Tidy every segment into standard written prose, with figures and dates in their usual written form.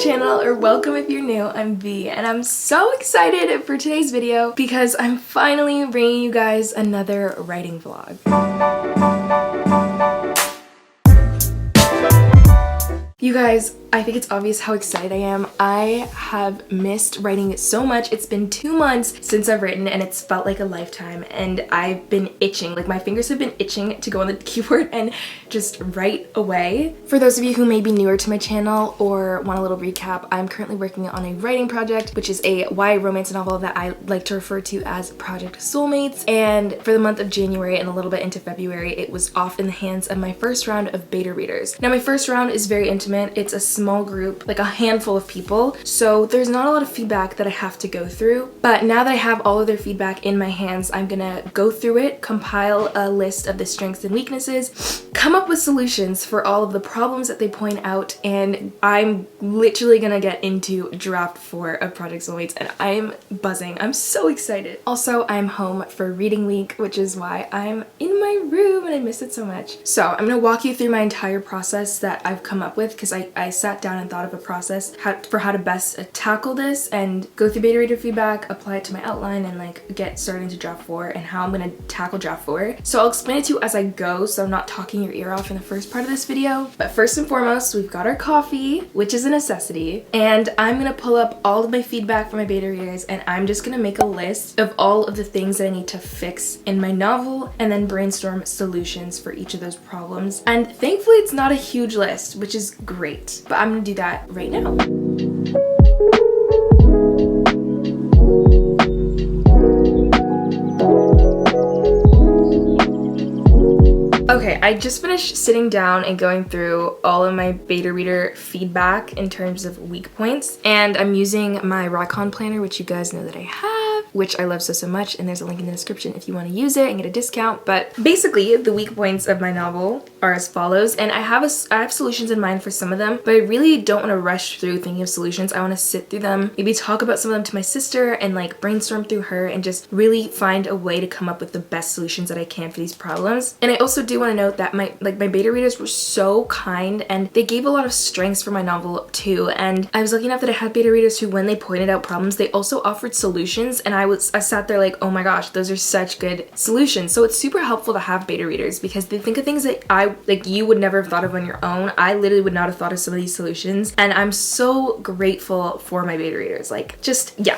channel, or welcome if you're new. I'm V, and I'm so excited for today's video because I'm finally bringing you guys another writing vlog. You guys, I think it's obvious how excited I am. I have missed writing so much. It's been 2 months since I've written and it's felt like a lifetime, and I've been itching. Like, my fingers have been itching to go on the keyboard and just write away. For those of you who may be newer to my channel or want a little recap, I'm currently working on a writing project, which is a YA romance novel that I like to refer to as Project Soulmates. And for the month of January and a little bit into February, it was off in the hands of my first round of beta readers. Now, my first round is very intimate. It's a small group, like a handful of people, so there's not a lot of feedback that I have to go through. But now that I have all of their feedback in my hands, I'm gonna go through it, compile a list of the strengths and weaknesses, come up with solutions for all of the problems that they point out, and I'm literally gonna get into draft 4 of Project Soulmates, and I'm buzzing. I'm so excited. Also, I'm home for reading week, which is why I'm in my room and I miss it so much. So I'm gonna walk you through my entire process that I've come up with, because I sat down and thought of a process for how to best tackle this and go through beta reader feedback, apply it to my outline, and like get started into draft 4 and how I'm gonna tackle draft 4. So I'll explain it to you as I go, so I'm not talking your ear off in the first part of this video. But first and foremost, we've got our coffee, which is a necessity, and I'm gonna pull up all of my feedback from my beta readers, and I'm just gonna make a list of all of the things that I need to fix in my novel and then brainstorm solutions for each of those problems. And thankfully it's not a huge list, which is great, but I'm gonna do that right now. Okay, I just finished sitting down and going through all of my beta reader feedback in terms of weak points, and I'm using my Recon planner, which you guys know that I have, which I love so much, and there's a link in the description if you want to use it and get a discount. But basically, the weak points of my novel are as follows, and I have solutions in mind for some of them, but I really don't want to rush through thinking of solutions. I want to sit through them, maybe talk about some of them to my sister and like brainstorm through her and just really find a way to come up with the best solutions that I can for these problems. And I also do want to note that my beta readers were so kind, and they gave a lot of strengths for my novel too. And I was lucky enough that I had beta readers who, when they pointed out problems, they also offered solutions, and I sat there like, oh my gosh, those are such good solutions. So it's super helpful to have beta readers because they think of things that you would never have thought of on your own. I literally would not have thought of some of these solutions, and I'm so grateful for my beta readers. Like, just, yeah,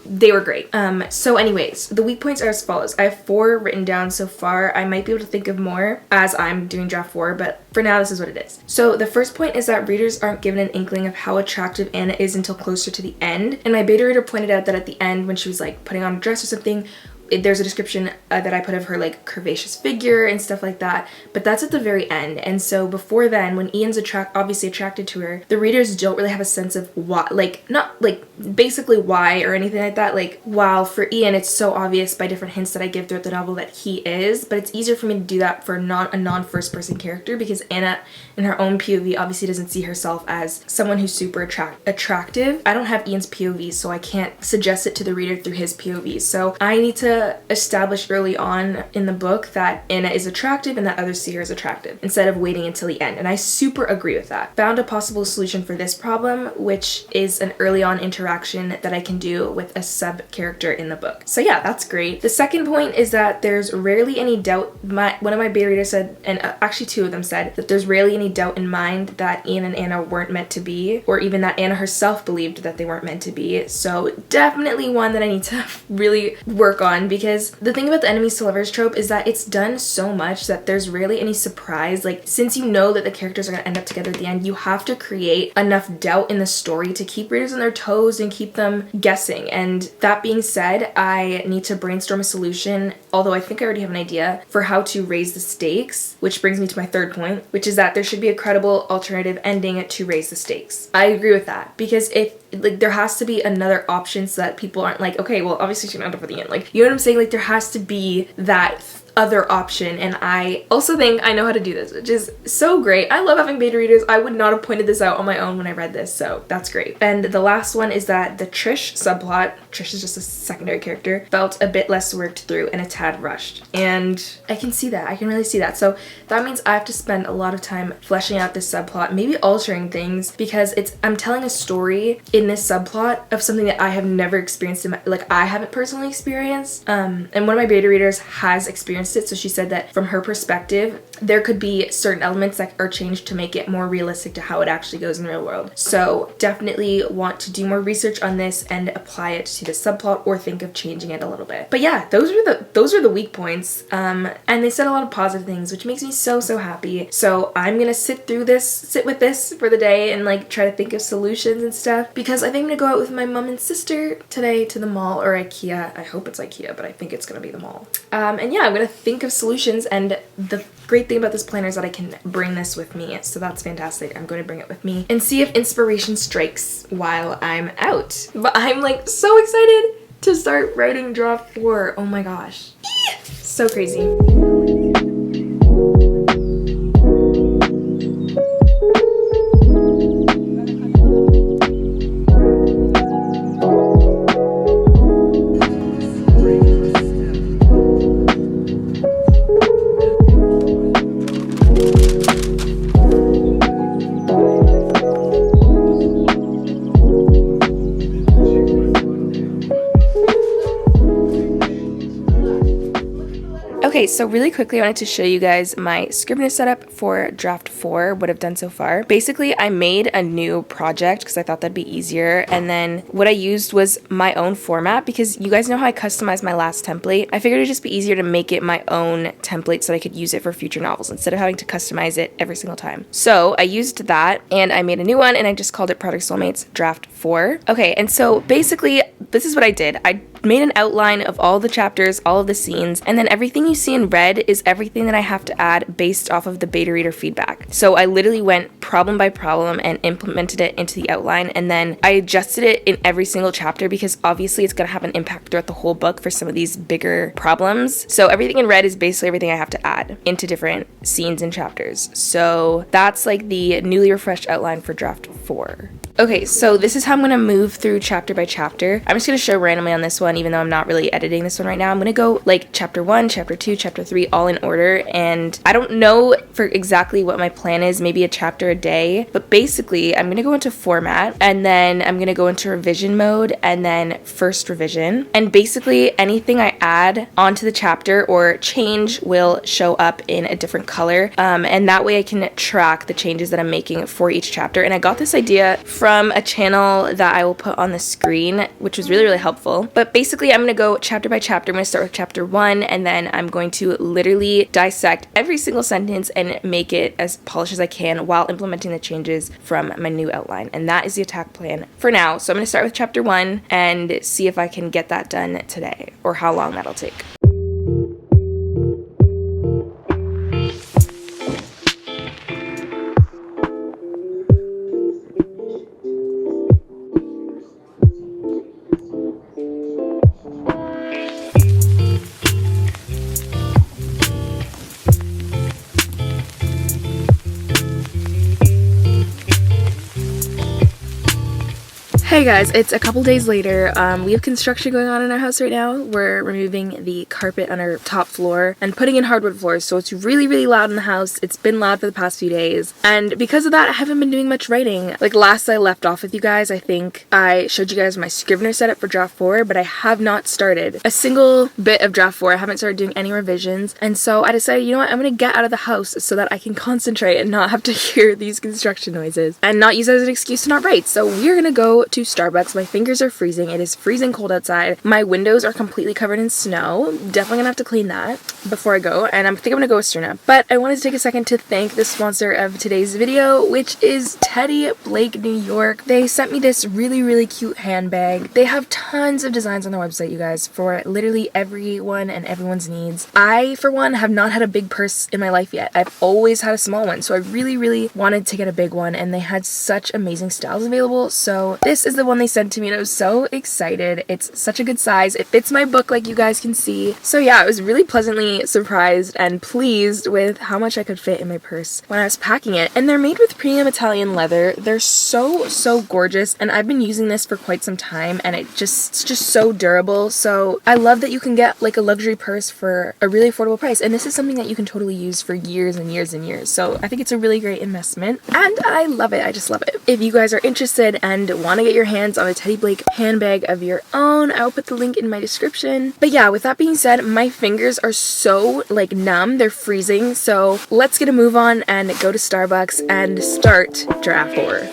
they were great. So anyways, the weak points are as follows. I have 4 written down so far. I might be able to think of more as I'm doing draft 4, but for now this is what it is. So the first point is that readers aren't given an inkling of how attractive Anna is until closer to the end. And my beta reader pointed out that at the end, when she was like putting on a dress or something, there's a description that I put of her like curvaceous figure and stuff like that, but that's at the very end. And so before then, when Ian's obviously attracted to her, the readers don't really have a sense of why, like, not like basically why or anything like that. Like, while for Ian it's so obvious by different hints that I give throughout the novel that he is, but it's easier for me to do that for a non-first person character, because Anna in her own POV obviously doesn't see herself as someone who's super attractive. I don't have Ian's POV, so I can't suggest it to the reader through his POV. So I need to establish early on in the book that Anna is attractive and that others see her as attractive, instead of waiting until the end. And I super agree with that. Found a possible solution for this problem, which is an early on interaction that I can do with a sub character in the book. So yeah, that's great. The second point is that there's rarely any doubt. One of my beta readers said, and actually 2 of them said, that there's rarely any doubt in mind that Ian and Anna weren't meant to be, or even that Anna herself believed that they weren't meant to be. So definitely one that I need to really work on, because the thing about the enemies to lovers trope is that it's done so much that there's rarely any surprise. Like, since you know that the characters are going to end up together at the end, you have to create enough doubt in the story to keep readers on their toes and keep them guessing. And that being said, I need to brainstorm a solution, although I think I already have an idea, for how to raise the stakes, which brings me to my third point, which is that there should be a credible alternative ending to raise the stakes. I agree with that, because if like there has to be another option so that people aren't like, okay, well obviously she's gonna end up at the end. Like, you know what I'm saying? Like, there has to be that other option, and I also think I know how to do this, which is so great. I love having beta readers. I would not have pointed this out on my own when I read this, so that's great. And the last one is that the Trish subplot, Trish is just a secondary character, felt a bit less worked through and a tad rushed. And I can see that. I can really see that. So that means I have to spend a lot of time fleshing out this subplot, maybe altering things, because I'm telling a story in this subplot of something that I have never experienced in I haven't personally experienced. And one of my beta readers has experienced it, so she said that from her perspective, there could be certain elements that are changed to make it more realistic to how it actually goes in the real world. So definitely want to do more research on this and apply it to the subplot or think of changing it a little bit. But yeah, those are the weak points. And they said a lot of positive things, which makes me so happy. So I'm gonna sit with this for the day and like try to think of solutions and stuff, because I think I'm gonna go out with my mom and sister today to the mall or IKEA. I hope it's IKEA, but I think it's gonna be the mall. And yeah, I'm gonna think of solutions, and the great thing about this planner is that I can bring this with me, so that's fantastic. I'm going to bring it with me and see if inspiration strikes while I'm out. But I'm like so excited to start writing draft 4. Oh my gosh. So crazy. Okay, so really quickly I wanted to show you guys my scrivener setup for draft 4, what I've done so far. Basically, I made a new project because I thought that'd be easier, and then what I used was my own format, because you guys know how I customized my last template. I figured it'd just be easier to make it my own template so I could use it for future novels instead of having to customize it every single time. So I used that and I made a new one, and I just called it Project Soulmates Draft 4. Okay, and so basically this is what I did. I made an outline of all the chapters, all of the scenes, and then everything you see in red is everything that I have to add based off of the beta reader feedback. So I literally went problem by problem and implemented it into the outline, and then I adjusted it in every single chapter because obviously it's going to have an impact throughout the whole book for some of these bigger problems. So everything in red is basically everything I have to add into different scenes and chapters. So that's like the newly refreshed outline for draft 4. Okay, so this is how I'm going to move through chapter by chapter. I'm just going to show randomly on this one, even though I'm not really editing this one right now. I'm going to go like chapter 1, chapter 2, chapter 3, all in order. And I don't know for exactly what my plan is, maybe a chapter a day. But basically, I'm going to go into format, and then I'm going to go into revision mode, and then first revision. And basically, anything I add onto the chapter or change will show up in a different color. And that way I can track the changes that I'm making for each chapter. And I got this idea from a channel that I will put on the screen, which was really helpful. But basically, I'm going to go chapter by chapter. I'm going to start with chapter 1, and then I'm going to literally dissect every single sentence and make it as polished as I can while implementing the changes from my new outline. And that is the attack plan for now. So I'm going to start with chapter 1 and see if I can get that done today, or how long that'll take. Hey guys, it's a couple days later. We have construction going on in our house right now. We're removing the carpet on our top floor and putting in hardwood floors, so it's really loud in the house. It's been loud for the past few days, and because of that I haven't been doing much writing. Like last I left off with you guys, I think I showed you guys my scrivener setup for draft 4, but I have not started a single bit of draft 4. I haven't started doing any revisions, and so I decided, you know what, I'm gonna get out of the house so that I can concentrate and not have to hear these construction noises and not use it as an excuse to not write. So we're gonna go to Starbucks. My fingers are freezing. It is freezing cold outside. My windows are completely covered in snow. Definitely gonna have to clean that before I go, and I think I'm gonna go with Sterna. But I wanted to take a second to thank the sponsor of today's video, which is Teddy Blake New York. They sent me this really cute handbag. They have tons of designs on their website, you guys, for literally everyone and everyone's needs. I, for one, have not had a big purse in my life yet. I've always had a small one, so I really wanted to get a big one, and they had such amazing styles available. So this is the one they sent to me and I was so excited. It's such a good size. It fits my book like you guys can see. So yeah, I was really pleasantly surprised and pleased with how much I could fit in my purse when I was packing it. And they're made with premium Italian leather. They're so gorgeous, and I've been using this for quite some time, and it's just so durable. So I love that you can get like a luxury purse for a really affordable price, and this is something that you can totally use for years and years and years. So I think it's a really great investment, and I love it. I just love it. If you guys are interested and want to get your hands on a Teddy Blake handbag of your own, I'll put the link in my description. But yeah, with that being said, my fingers are so like numb, they're freezing. So let's get a move on and go to Starbucks and start draft 4.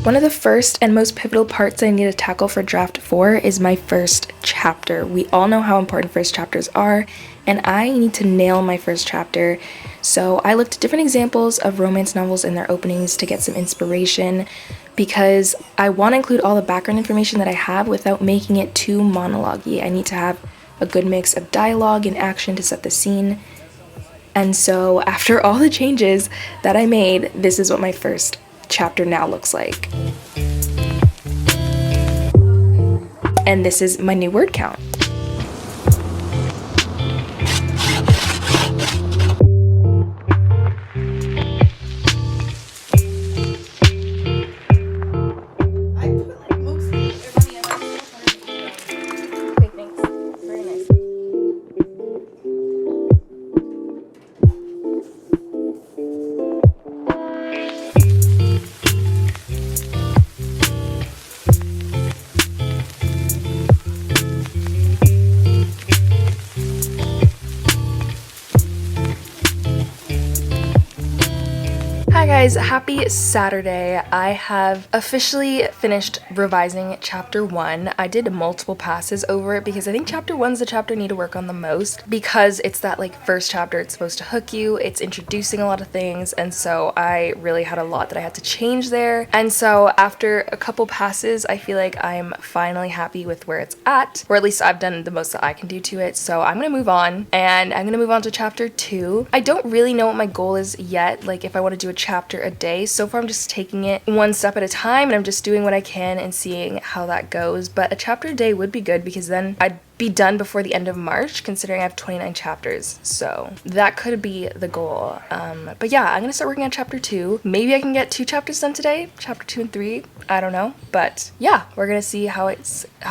One of the first and most pivotal parts I need to tackle for draft 4 is my first chapter. We all know how important first chapters are, and I need to nail my first chapter. So I looked at different examples of romance novels and their openings to get some inspiration, because I want to include all the background information that I have without making it too monologue-y. I need to have a good mix of dialogue and action to set the scene. And so after all the changes that I made, this is what my first chapter now looks like. And this is my new word count. Hi guys, happy Saturday. I have officially finished revising chapter 1. I did multiple passes over it because I think chapter 1's the chapter I need to work on the most, because it's that like first chapter. It's supposed to hook you, it's introducing a lot of things, and so I really had a lot that I had to change there. And so after a couple passes, I feel like I'm finally happy with where it's at, or at least I've done the most that I can do to it. So I'm gonna move on, and I'm gonna move on to chapter 2. I don't really know what my goal is yet, like if I want to do a chapter a day. So far I'm just taking it one step at a time, and I'm just doing what I can and seeing how that goes. But a chapter a day would be good, because then I'd be done before the end of March, considering I have 29 chapters. So that could be the goal. But yeah, I'm gonna start working on chapter 2. Maybe I can get 2 chapters done today, chapter 2 and 3. I don't know, but yeah, we're gonna see how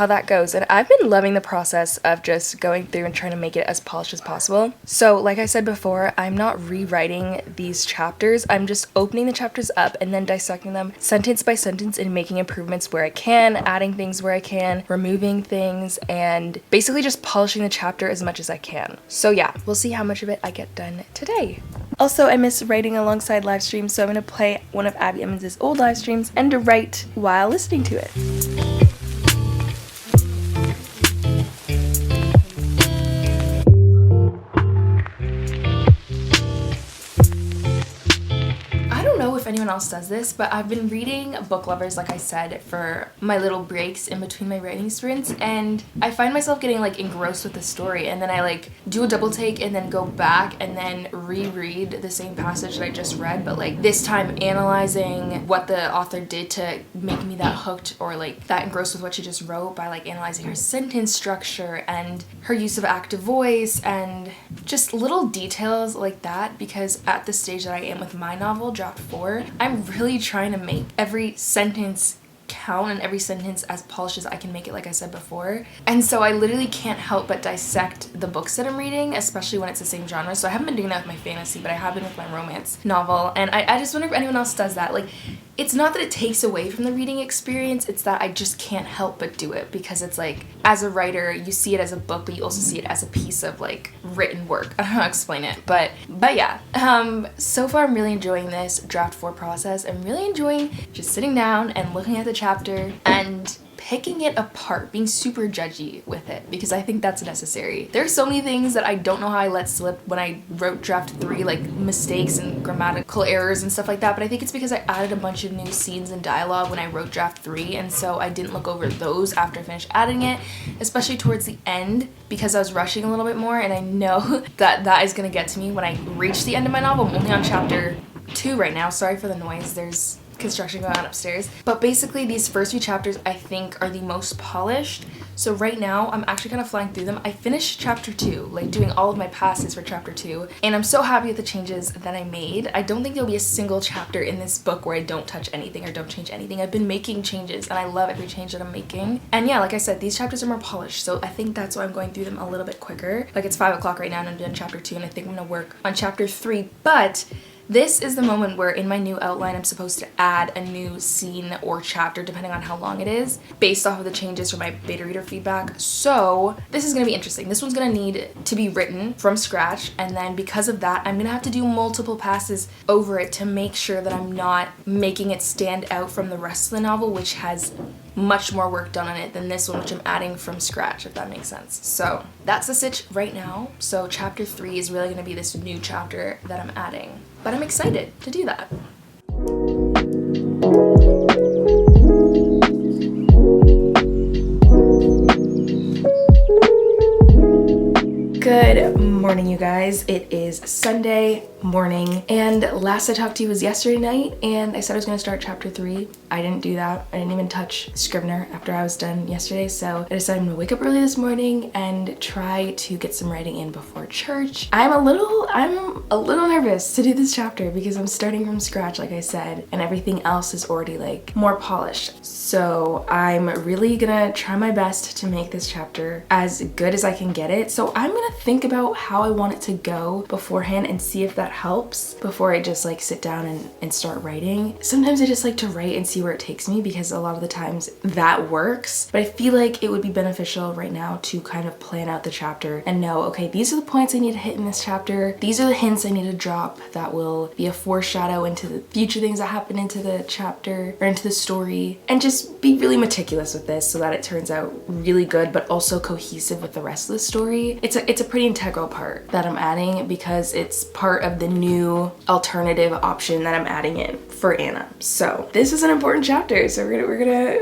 that goes. And I've been loving the process of just going through and trying to make it as polished as possible. So like I said before, I'm not rewriting these chapters. I'm just opening the chapters up and then dissecting them sentence by sentence and making improvements where I can, adding things where I can, removing things, and basically just polishing the chapter as much as I can. So yeah, we'll see how much of it I get done today. Also, I miss writing alongside live streams, so I'm gonna play one of Abby Emmons' old live streams and to write while listening to it. If anyone else does this, but I've been reading book lovers, like I said, for my little breaks in between my writing sprints, and I find myself getting like engrossed with the story, and then I like do a double take and then go back and then reread the same passage that I just read, but like this time analyzing what the author did to make me that hooked or like that engrossed with what she just wrote, by like analyzing her sentence structure and her use of active voice and just little details like that, because at the stage that I am with my novel, Draft 4, I'm really trying to make every sentence count and every sentence as polished as I can make it, like I said before. And so I literally can't help but dissect the books that I'm reading, especially when it's the same genre. So I haven't been doing that with my fantasy, but I have been with my romance novel. And I just wonder if anyone else does that. Like, it's not that it takes away from the reading experience, it's that I just can't help but do it, because it's like, as a writer, you see it as a book, but you also see it as a piece of like written work. I don't know how to explain it, but yeah. So far I'm really enjoying this Draft 4 process. I'm really enjoying just sitting down and looking at the chapter and picking it apart, being super judgy with it, because I think that's necessary. There's so many things that I don't know how I let slip when I wrote draft 3, like mistakes and grammatical errors and stuff like that, but I think it's because I added a bunch of new scenes and dialogue when I wrote draft 3, and so I didn't look over those after I finished adding it, especially towards the end, because I was rushing a little bit more, and I know that is gonna get to me when I reach the end of my novel. I'm only on chapter 2 right now. Sorry for the noise. There's construction going on upstairs. But basically these first few chapters I think are the most polished. So right now I'm actually kind of flying through them. I finished chapter 2, like doing all of my passes for chapter 2, and I'm so happy with the changes that I made. I don't think there'll be a single chapter in this book where I don't touch anything or don't change anything. I've been making changes and I love every change that I'm making. And yeah, like I said, these chapters are more polished, so I think that's why I'm going through them a little bit quicker. Like it's 5 o'clock right now and I'm doing chapter 2, and I think I'm gonna work on chapter 3, but this is the moment where in my new outline I'm supposed to add a new scene or chapter depending on how long it is, based off of the changes from my beta reader feedback. So this is gonna be interesting. This one's gonna need to be written from scratch, and then because of that I'm gonna have to do multiple passes over it to make sure that I'm not making it stand out from the rest of the novel, which has much more work done on it than this one, which I'm adding from scratch, if that makes sense. So that's the sitch right now. So chapter 3 is really gonna be this new chapter that I'm adding, but I'm excited to do that. Good morning, you guys. It is Sunday morning, and last I talked to you was yesterday night, and I said I was going to start chapter 3. I didn't do that. I didn't even touch Scrivener after I was done yesterday, so I decided I'm going to wake up early this morning and try to get some writing in before church. I'm a little nervous to do this chapter because I'm starting from scratch, like I said, and everything else is already like more polished. So I'm really gonna try my best to make this chapter as good as I can get it. So I'm gonna think about how I want it to go beforehand and see if that helps before I just like sit down and start writing. Sometimes I just like to write and see where it takes me because a lot of the times that works, but I feel like it would be beneficial right now to kind of plan out the chapter and know, okay, these are the points I need to hit in this chapter. These are the hints I need to drop that will be a foreshadow into the future things that happen into the chapter or into the story, and just be really meticulous with this so that it turns out really good but also cohesive with the rest of the story. It's a pretty integral part that I'm adding because it's part of the new alternative option that I'm adding in for Anna. So this is an important chapter, so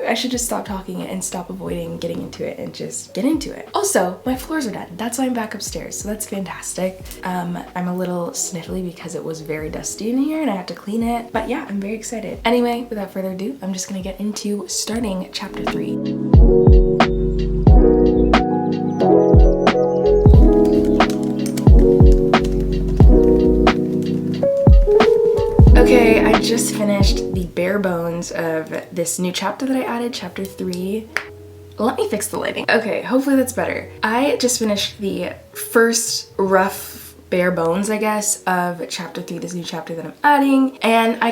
I should just stop talking and stop avoiding getting into it and just get into it. Also, my floors are done. That's why I'm back upstairs, so that's fantastic. I'm a little sniffly because it was very dusty in here and I had to clean it, but yeah, I'm very excited. Anyway, without further ado, I'm just gonna get into starting chapter 3. Okay, I just finished the bare bones of this new chapter that I added, chapter 3. Let me fix the lighting. Okay, hopefully that's better. I just finished the first rough bare bones, I guess, of chapter 3, this new chapter that I'm adding, and I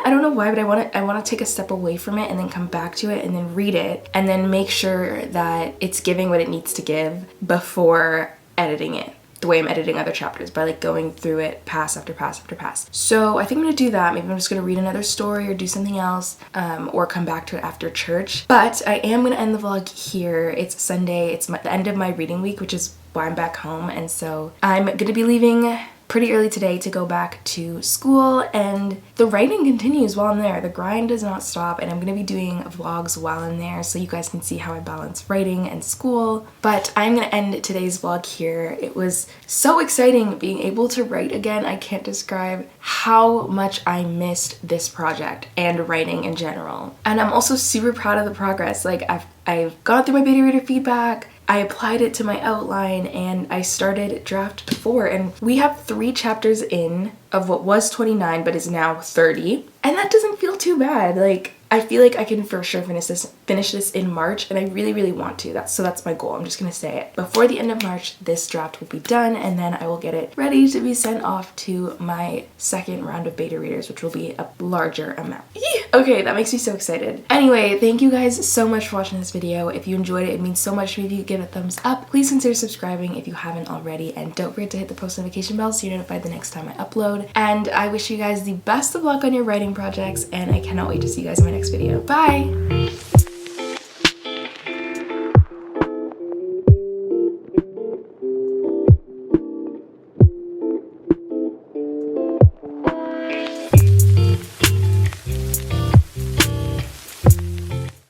don't know why, but I want to take a step away from it and then come back to it and then read it and then make sure that it's giving what it needs to give before editing it the way I'm editing other chapters, by like going through it pass after pass after pass. So I think I'm gonna do that. Maybe I'm just gonna read another story or do something else, or come back to it after church. But I am gonna end the vlog here. It's Sunday, it's the end of my reading week, which is why I'm back home, and so I'm gonna be leaving pretty early today to go back to school, and the writing continues while I'm there. The grind does not stop, and I'm gonna be doing vlogs while I'm there so you guys can see how I balance writing and school. But I'm gonna end today's vlog here. It was so exciting being able to write again. I can't describe how much I missed this project and writing in general. And I'm also super proud of the progress. Like I've gone through my beta reader feedback, I applied it to my outline, and I started draft 4, and we have 3 chapters in of what was 29 but is now 30, and that doesn't feel too bad. Like I feel like I can for sure finish this in March, and I really want to. That's my goal. I'm just gonna say it. Before the end of March, this draft will be done, and then I will get it ready to be sent off to my second round of beta readers, which will be a larger amount. Okay, that makes me so excited. Anyway, thank you guys so much for watching this video. If you enjoyed it, it means so much to me if you give it a thumbs up. Please consider subscribing if you haven't already, and don't forget to hit the post notification bell so you're notified the next time I upload. And I wish you guys the best of luck on your writing projects, and I cannot wait to see you guys in my next video. Bye!